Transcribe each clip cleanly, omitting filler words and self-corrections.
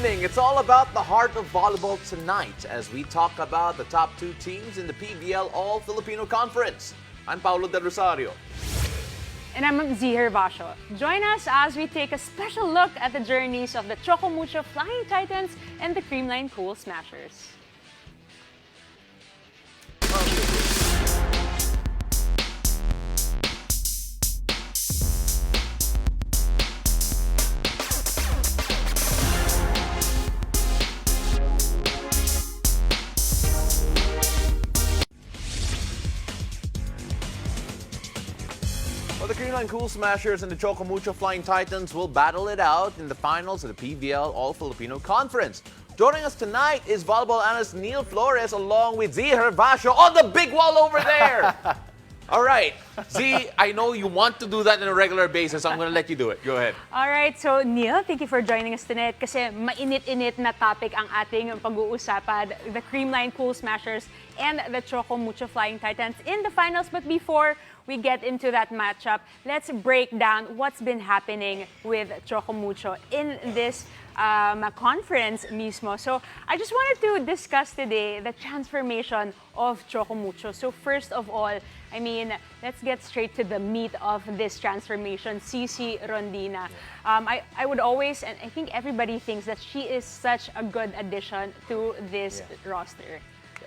evening. It's all about the heart of volleyball tonight as we talk about the top two teams in the PBL All-Filipino Conference. I'm Paulo Del Rosario. And I'm Zihir Basho. Join us as we take a special look at the journeys of the Choco Mucho Flying Titans and the Creamline Cool Smashers. Well, the Creamline Cool Smashers and the Choco Mucho Flying Titans will battle it out in the finals of the PBL All-Filipino Conference. Joining us tonight is volleyball analyst Neil Flores along with Zihir Basho on the big wall over there. All right, Z, I know you want to do that on a regular basis, so I'm going to let you do it. Go ahead. All right, so Neil, thank you for joining us tonight kasi mainit-init na topic ang ating pag-uusapan, the Creamline Cool Smashers and the Choco Mucho Flying Titans in the finals. But before we get into that matchup, let's break down what's been happening with Choco Mucho in this conference mismo. So I just wanted to discuss today the transformation of Choco Mucho. So first of all, I mean, let's get straight to the meat of this transformation, Cici Rondina. I would always, and I think everybody thinks that she is such a good addition to this roster.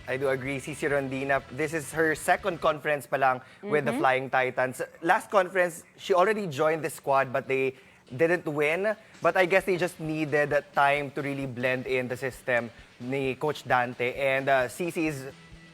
I do agree, Cici Rondina. This is her second conference pa lang with the Flying Titans. Last conference, she already joined the squad but they didn't win. But I guess they just needed time to really blend in the system ni Coach Dante. And Cici is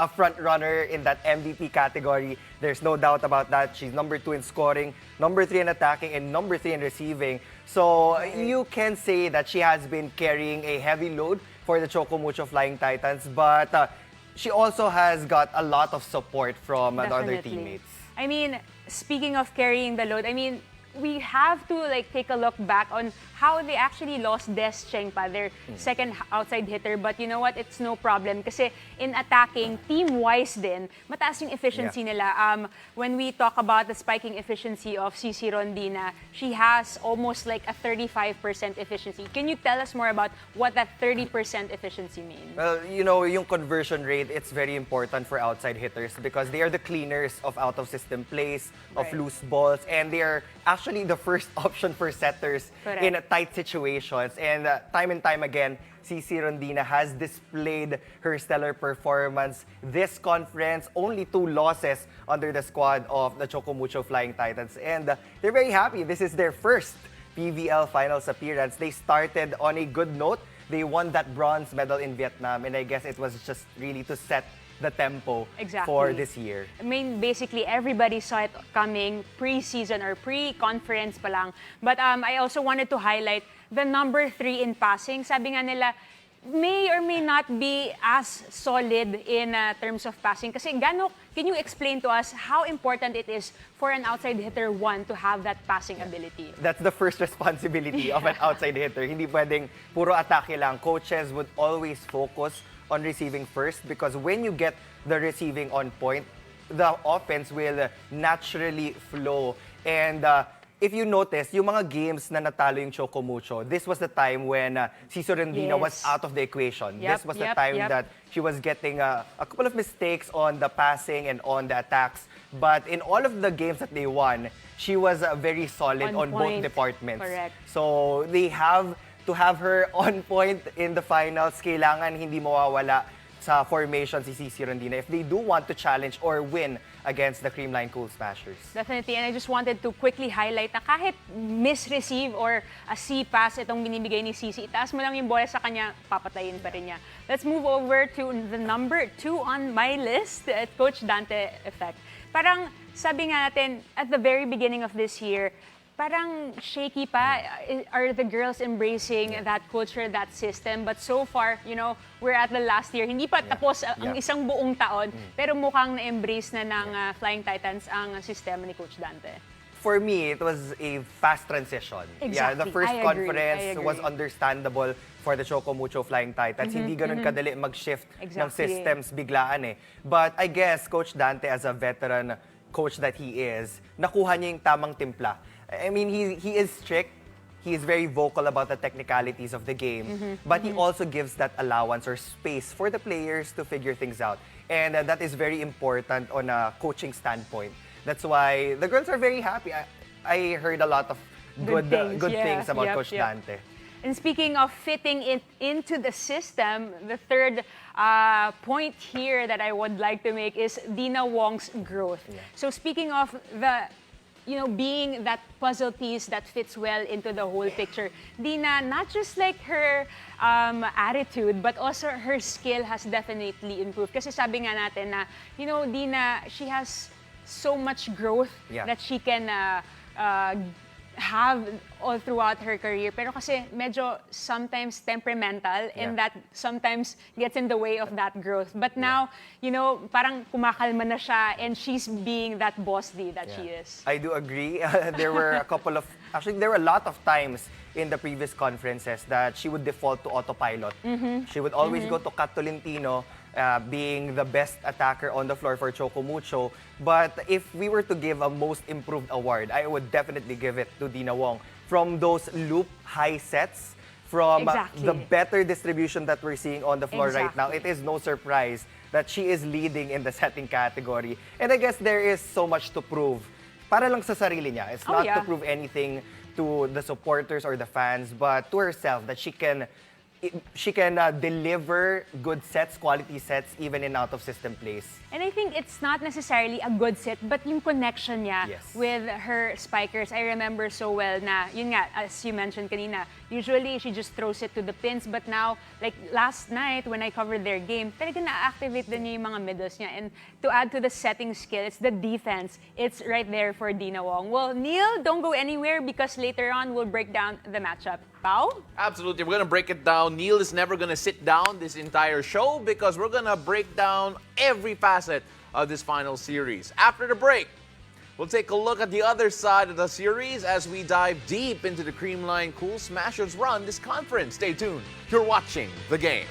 a front runner in that MVP category. There's no doubt about that. She's number 2 in scoring, number 3 in attacking, and number 3 in receiving. So you can say that she has been carrying a heavy load for the Choco Mucho Flying Titans. But she also has got a lot of support from the other teammates. I mean, speaking of carrying the load, I mean, we have to take a look back on how they actually lost Des Chengpa, their second outside hitter. But you know what? It's no problem kasi in attacking, team-wise din, mataas yung efficiency nila. When we talk about the spiking efficiency of Cici Rondina, she has almost like a 35% efficiency. Can you tell us more about what that 30% efficiency means? Well, you know, yung conversion rate, it's very important for outside hitters because they are the cleaners of out-of-system plays, of loose balls, and they are actually the first option for setters in tight situations. And time again, Cici Rondina has displayed her stellar performance this conference. Only 2 losses under the squad of the Choco Mucho Flying Titans. And they're very happy. This is their first PBL Finals appearance. They started on a good note. They won that bronze medal in Vietnam. And I guess it was just really to set the tempo for this year. I mean, basically, everybody saw it coming pre-season or pre-conference pa lang. But I also wanted to highlight the number 3 in passing. Sabi nga nila, may or may not be as solid in terms of passing. Kasi can you explain to us how important it is for an outside hitter, one, to have that passing ability? That's the first responsibility of an outside hitter. Hindi pwedeng puro atake lang. Coaches would always focus on receiving first because when you get the receiving on point, the offense will naturally flow. And if you notice, yung mga games na natalo yung Choco Mucho, this was the time when Cici Rondina was out of the equation. This was the time that she was getting a couple of mistakes on the passing and on the attacks. But in all of the games that they won, she was very solid on both departments. Correct. So they have to have her on point in the finals. Kailangan hindi mawawala sa formation si Cici Rondina if they do want to challenge or win against the Creamline Cool Smashers. Definitely, and I just wanted to quickly highlight na kahit misreceive or a C-pass itong binibigay ni Cici, itaas mo lang yung bola sa kanya, papatayin pa rin niya. Let's move over to the number 2 on my list, Coach Dante effect. Parang sabi nga natin, at the very beginning of this year, parang shaky pa. Are the girls embracing that culture, that system? But so far, you know, we're at the last year. Hindi pa tapos ang isang buong taon, pero mukhang na-embrace na ng Flying Titans ang sistema ni Coach Dante. For me, it was a fast transition. Exactly. Yeah, the first I conference agree. was understandable for the Choco Mucho Flying Titans. Hindi ganun kadali mag-shift ng systems biglaan eh. But I guess Coach Dante, as a veteran coach that he is, nakuha niya yung tamang timpla. I mean, he is strict. he is very vocal about the technicalities of the game, but he also gives that allowance or space for the players to figure things out. And that is very important on a coaching standpoint. That's why the girls are very happy. I heard a lot of good things about Coach Dante. And speaking of fitting it into the system, the third point here that I would like to make is Dina Wong's growth. Yeah. So speaking of the, being that puzzle piece that fits well into the whole picture, Dina, not just like her attitude, but also her skill has definitely improved. Kasi sabi nga natin na, Dina, she has so much growth that she can have all throughout her career. Pero kasi medyo sometimes temperamental and that sometimes gets in the way of that growth. But now, parang kumakalma na siya and she's being that boss lady that she is. I do agree. There were there were a lot of times in the previous conferences that she would default to autopilot. She would always go to Kat Tolentino, being the best attacker on the floor for Choco Mucho. But if we were to give a most improved award, I would definitely give it to Dina Wong. From those loop high sets, from the better distribution that we're seeing on the floor right now, it is no surprise that she is leading in the setting category. And I guess there is so much to prove. Para lang sa sarili niya. It's not to prove anything to the supporters or the fans, but to herself that she can deliver good sets, quality sets, even in out-of-system plays. And I think it's not necessarily a good set, but yung connection niya with her spikers. I remember so well na, yun nga, as you mentioned kanina, usually she just throws it to the pins, but now, like last night when I covered their game, talaga na-activate din niya yung mga middles niya. And to add to the setting skill, it's the defense. It's right there for Dina Wong. Well, Neil, don't go anywhere because later on we'll break down the matchup. Pao? Absolutely. We're going to break it down. Neil is never going to sit down this entire show because we're going to break down every facet of this final series. After the break, we'll take a look at the other side of the series as we dive deep into the Creamline Cool Smashers run this conference. Stay tuned. You're watching The Game.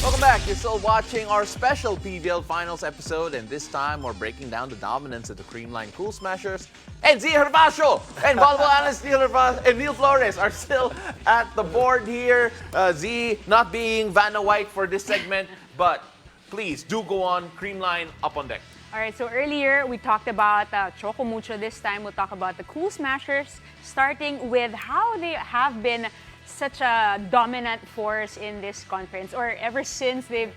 Welcome back. You're still watching our special PVL Finals episode, and this time we're breaking down the dominance of the Creamline Cool Smashers. And Z Herbacio and volleyball analyst Neil Flores are still at the board here. Z not being Vanna White for this segment, but please do go on. Creamline up on deck. All right, so earlier we talked about Choco Mucho. This time we'll talk about the Cool Smashers, starting with how they have been such a dominant force in this conference, or ever since they've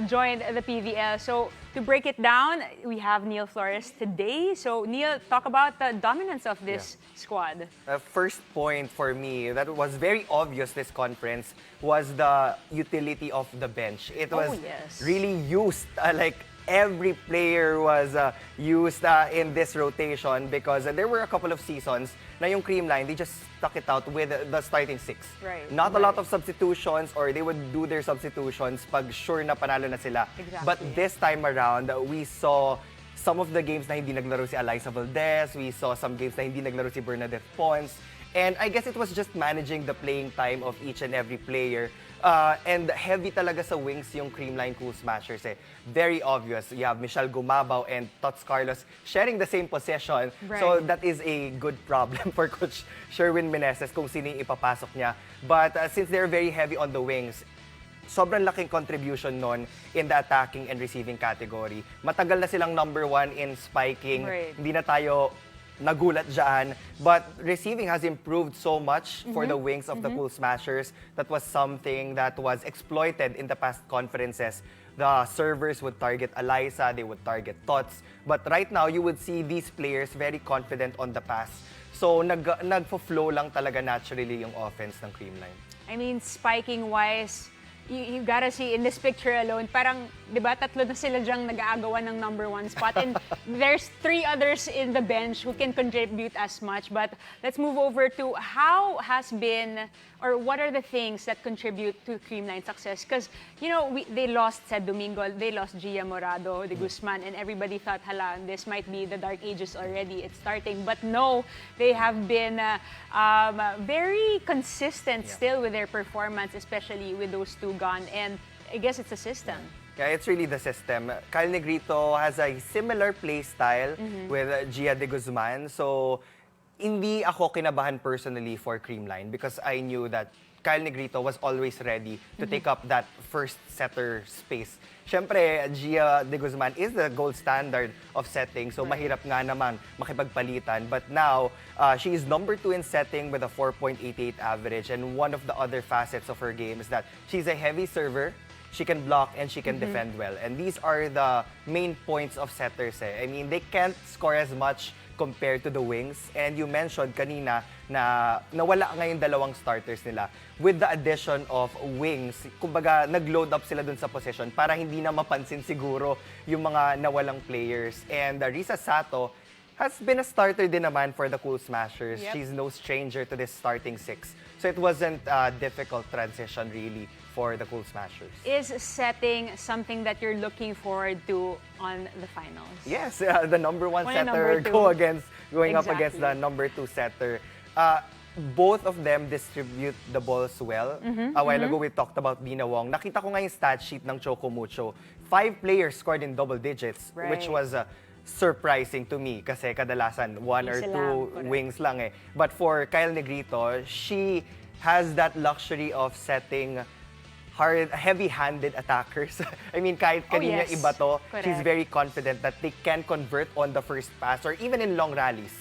joined the PVL. So to break it down, we have Neil Flores today. So Neil, talk about the dominance of this squad. First point for me that was very obvious this conference was the utility of the bench. It was really used, like every player was used in this rotation because there were a couple of seasons na yung Creamline, they just stuck it out with the starting six. Not a lot of substitutions, or they would do their substitutions pag sure na panalo na sila. But this time around, we saw some of the games na hindi naglaro si Eliza Valdez, we saw some games na hindi naglaro si Bernadette Pons, and I guess it was just managing the playing time of each and every player. And heavy talaga sa wings yung Creamline Cool Smashers. Very obvious. You have Michelle Gumabao and Tots Carlos sharing the same possession. So that is a good problem for Coach Sherwin Meneses kung sino yung ipapasok niya. But since they're very heavy on the wings, sobrang laking contribution nun in the attacking and receiving category. Matagal na silang number 1 in spiking. Hindi na tayo nagulat dyan. But receiving has improved so much for the wings of the Cool Smashers. That was something that was exploited in the past conferences. The servers would target Eliza, they would target Tots. But right now, you would see these players very confident on the pass. So nagfo-flow lang talaga naturally yung offense ng Creamline. I mean, spiking-wise, you gotta see in this picture alone, parang, di ba, tatlo na sila dyang nag-aagawan ng number 1 spot. And there's 3 others in the bench who can contribute as much. But let's move over to how has been, or what are the things that contribute to Creamline success? Because, you know, they lost Sed Domingo, they lost Gia Morado, de Guzman, and everybody thought, hala, this might be the dark ages already, it's starting. But no, they have been very consistent still with their performance, especially with those 2 gone. And I guess it's a system. Yeah, it's really the system. Kyle Negrito has a similar play style with Gia de Guzman. So, hindi ako kinabahan personally for Creamline because I knew that Kyle Negrito was always ready to take up that first setter space. Siyempre, Gia de Guzman is the gold standard of setting, so mahirap nga naman makipagpalitan. But now, she is number 2 in setting with a 4.88 average. And one of the other facets of her game is that she's a heavy server, she can block, and she can defend well. And these are the main points of setters. I mean, they can't score as much compared to the wings. And you mentioned kanina na nawala ngayon dalawang starters nila. With the addition of wings, kumbaga nag-load up sila dun sa possession para hindi na mapansin siguro yung mga nawalang players. And Risa Sato has been a starter din naman for the Cool Smashers. She's no stranger to this starting 6. So it wasn't a difficult transition really for the Cool Smashers. Is setting something that you're looking forward to on the finals? Yes, the number 1 setter going up against the number 2 setter. Both of them distribute the balls well. A while ago, we talked about Dina Wong. Nakita ko nga yung stat sheet ng Choco Mucho. 5 players scored in double digits, which was surprising to me kasi kadalasan 1 or 2 wings lang eh. But for Kyle Negrito, she has that luxury of setting heavy-handed attackers. I mean, kahit kanina iba to, she's very confident that they can convert on the first pass or even in long rallies.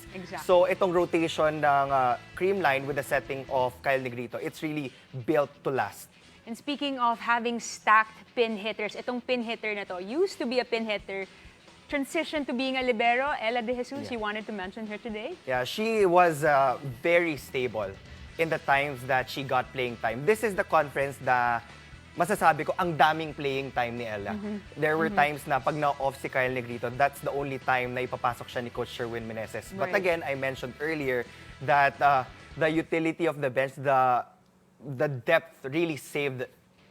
So itong rotation ng Creamline with the setting of Kyle Negrito, it's really built to last. And speaking of having stacked pin hitters, itong pin hitter na to used to be a pin hitter, transition to being a libero. Ella De Jesus, you wanted to mention her today? Yeah, she was very stable in the times that she got playing time. This is the conference na masasabi ko, ang daming playing time ni Ella. There were times na pag na-off si Kyle Negrito, that's the only time na ipapasok siya ni Coach Sherwin Meneses. But again, I mentioned earlier that the utility of the bench, the depth really saved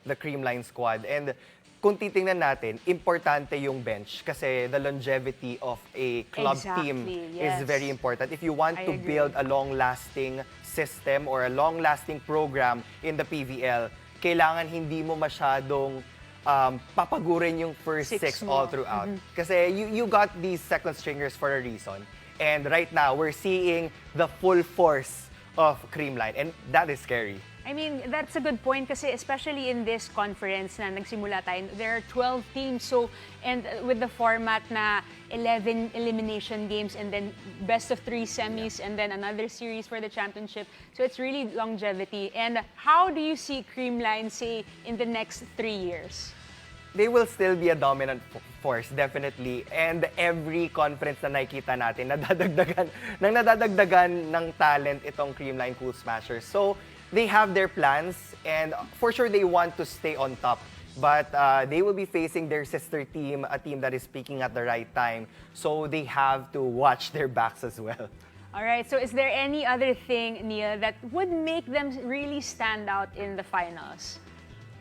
the Creamline squad. And kung titingnan natin, importante yung bench kasi the longevity of a club team is very important. If you want to build a long-lasting system or a long-lasting program in the PVL, kailangan hindi mo masyadong papagurin yung first 6 all throughout. Kasi you got these second stringers for a reason. And right now, we're seeing the full force of Creamline. And that is scary. I mean, that's a good point kasi especially in this conference na nagsimula tayo, there are 12 teams. So, and with the format na 11 elimination games and then best of 3 semis and then another series for the championship. So it's really longevity. And how do you see Creamline, say, in the next 3 years? they will still be a dominant force, definitely. And every conference na nakikita natin, nadadagdagan ng talent itong Creamline Cool Smashers. So, they have their plans, and for sure, they want to stay on top. But they will be facing their sister team, a team that is peaking at the right time. So, they have to watch their backs as well. All right, so is there any other thing, Neil, that would make them really stand out in the finals?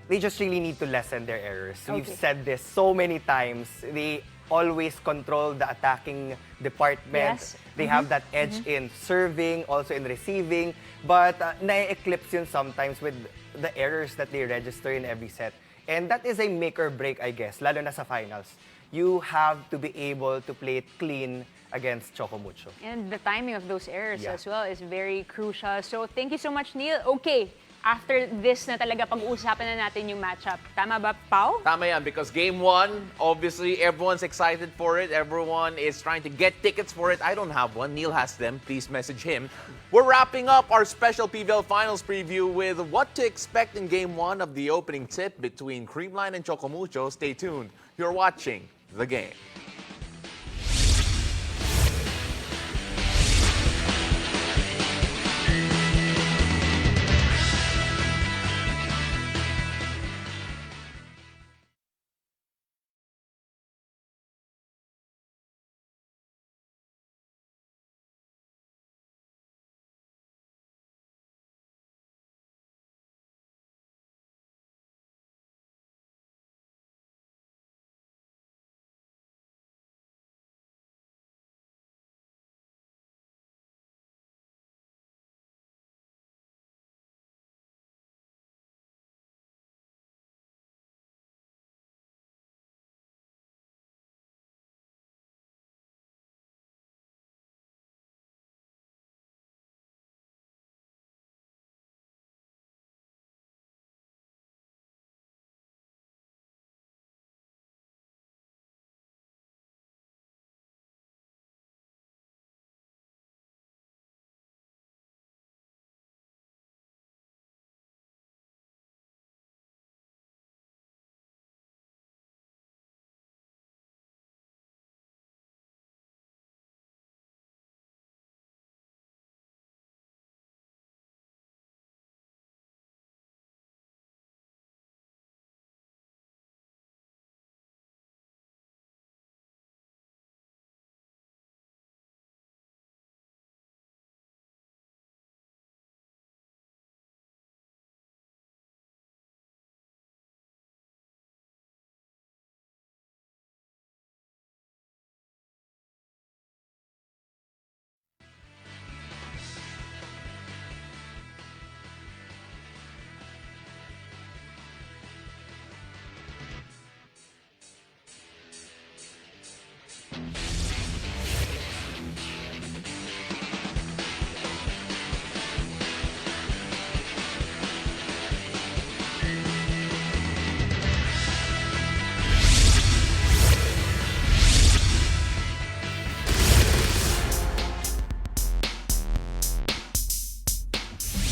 They just really need to lessen their errors. We've Okay. said this so many times. They always control the attacking department. Yes. They have that edge in serving, also in receiving. But na-eclipse yun sometimes with the errors that they register in every set. And that is a make or break, I guess, lalo na sa finals. You have to be able to play it clean against Choco Mucho. And the timing of those errors Yeah. as well is very crucial. So thank you so much, Neil. Okay, after this na talaga pag-uusapan na natin yung matchup. Tama ba, Pao? Tama yan, because game 1, obviously, everyone's excited for it. Everyone is trying to get tickets for it. I don't have one. Neil has them. Please message him. We're wrapping up our special PVL Finals preview with what to expect in game 1 of the opening tip between Creamline and Choco Mucho. Stay tuned. You're watching The Game.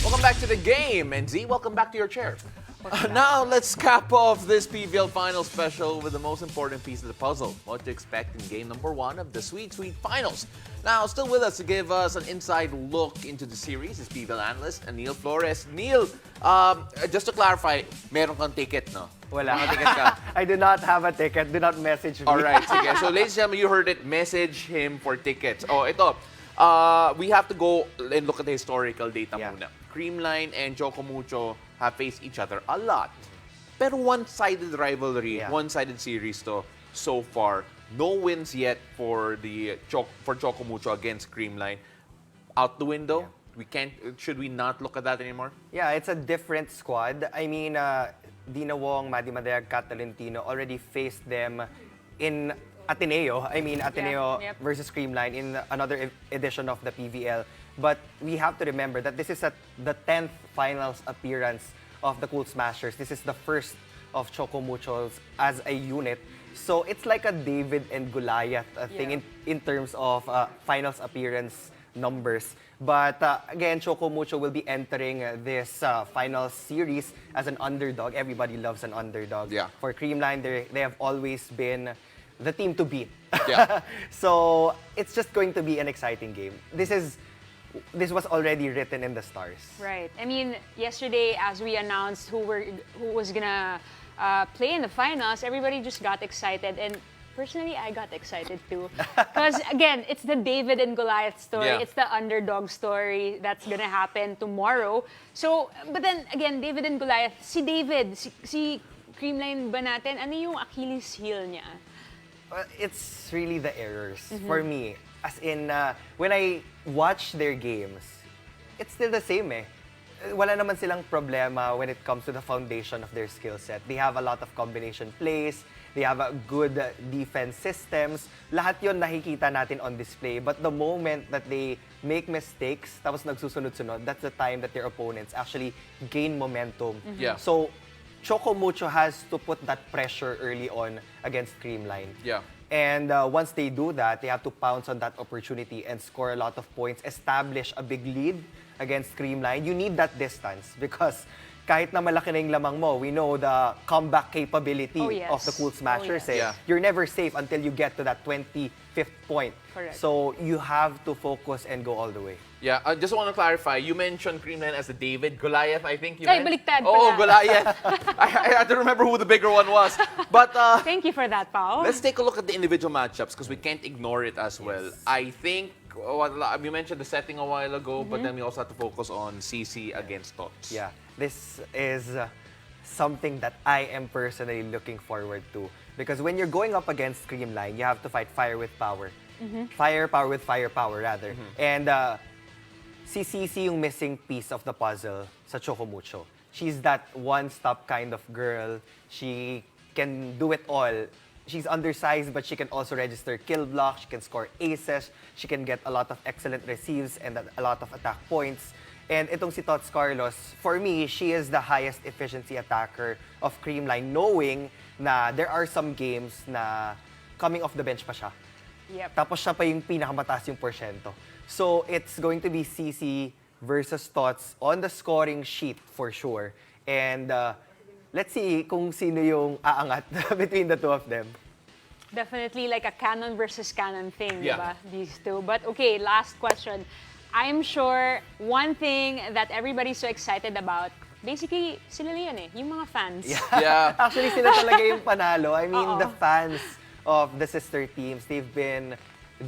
Welcome back to The Game. And Z, welcome back to your chair. Now, let's cap off this PVL Final special with the most important piece of the puzzle. What to expect in game number 1 of the Sweet Sweet Finals. Now, still with us to give us an inside look into the series is PVL analyst Neil Flores. Neil, just to clarify, meron kang ticket, no? Wala. Meron kang ticket ka. I do not have a ticket. Do not message me. All right, sige. So, ladies and gentlemen, you heard it. Message him for tickets. Oh, ito. We have to go and look at the historical data Yeah. muna. Creamline and Choco Mucho have faced each other a lot. Pero one-sided rivalry, Yeah. one-sided series to so far. No wins yet for Choco Mucho against Creamline. Out the window. Yeah. Should we not look at that anymore? Yeah, it's a different squad. I mean, Dina Wong, Madi Madayag, Kat Tolentino already faced them in Ateneo. I mean, Ateneo Yep. versus Creamline in another edition of the PVL. But we have to remember that this is the 10th finals appearance of the Cool Smashers. This is the first of Choco Muchos as a unit. So it's like a David and Goliath thing Yeah. in terms of finals appearance numbers. But again, Choco Mucho will be entering this final series as an underdog. Everybody loves an underdog. Yeah. For Creamline, they have always been the team to beat. Yeah. So it's just going to be an exciting game. This was already written in the stars. Right. I mean, yesterday, as we announced who was gonna play in the finals, everybody just got excited, and personally, I got excited too. Because again, it's the David and Goliath story. Yeah. It's the underdog story that's gonna happen tomorrow. So, but then again, David and Goliath, si David, si Creamline ba natin, ano yung Achilles heel niya? It's really the errors for me. As in, when I watch their games, it's still the same eh. Wala naman silang problema when it comes to the foundation of their skill set. They have a lot of combination plays. They have a good defense systems. Lahat yon nakikita natin on display. But the moment that they make mistakes, tapos nagsusunod-sunod, that's the time that their opponents actually gain momentum. Yeah. So, Choco Mucho has to put that pressure early on against Creamline. Yeah. And once they do that, they have to pounce on that opportunity and score a lot of points, establish a big lead against Creamline. You need that distance because kahit na malaki na yung lamang mo, we know the comeback capability Oh, yes. of the Cool Smashers. Oh, yes. Eh. Yeah. You're never safe until you get to that 25th point. Correct. So you have to focus and go all the way. Yeah, I just want to clarify. You mentioned Creamline as the David. Goliath, I think you Ay, meant. baliktad Oh, pala. Goliath. I had to remember who the bigger one was. But Thank you for that, Pao. let's take a look at the individual matchups because we can't ignore it as well. I think you mentioned the setting a while ago, but then we also have to focus on CC against Tots. Yeah, this is something that I am personally looking forward to. Because when you're going up against Creamline, you have to fight fire with power. Fire, power with firepower, rather. And si CC yung missing piece of the puzzle sa Choco Mucho. She's that one-stop kind of girl. She can do it all. She's undersized, but she can also register kill blocks. She can score aces. She can get a lot of excellent receives and a lot of attack points. And itong si Tots Carlos, for me, she is the highest efficiency attacker of Creamline, knowing na there are some games na coming off the bench pa siya. Yep. Tapos siya pa yung pinakamataas yung porsyento. So it's going to be CC versus Tots on the scoring sheet for sure. And let's see kung sino yung aangat between the two of them. Definitely like a canon versus canon thing, Yeah. diba? These two. But okay, last question. I'm sure one thing that everybody's so excited about, basically, sila yan eh, yung mga fans. Yeah. Actually, sila talaga yung panalo. I mean, Oo. the fans of the sister teams, they've been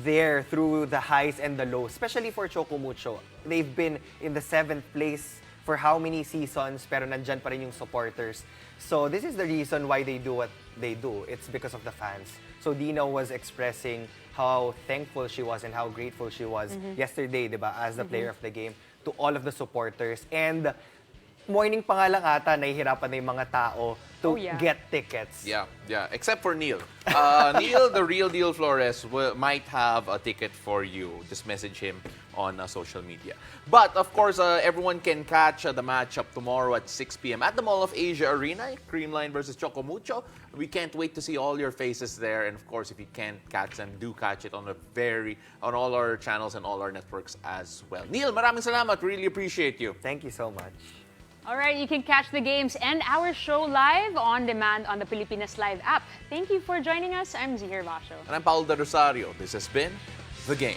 there through the highs and the lows, especially for Choco Mucho. They've been in the 7th place for how many seasons, pero nandyan pa rin yung supporters. So this is the reason why they do what they do. It's because of the fans. So Dino was expressing how thankful she was and how grateful she was yesterday, di ba, as the player of the game, to all of the supporters. And morning pa nga lang ata, nahihirapan na yung mga tao to Oh, yeah. get tickets. Yeah, yeah. Except for Neil. Neil, the real deal Flores, might have a ticket for you. Just message him on social media. But of course, everyone can catch the matchup tomorrow at 6 p.m. at the Mall of Asia Arena, Creamline versus Choco Mucho. We can't wait to see all your faces there. And of course, if you can't catch them, do catch it on all our channels and all our networks as well. Neil, maraming salamat. Really appreciate you. Thank you so much. All right, you can catch the games and our show live on demand on the Pilipinas Live app. Thank you for joining us. I'm Zihir Vasho. And I'm Paul De Rosario. This has been The Game.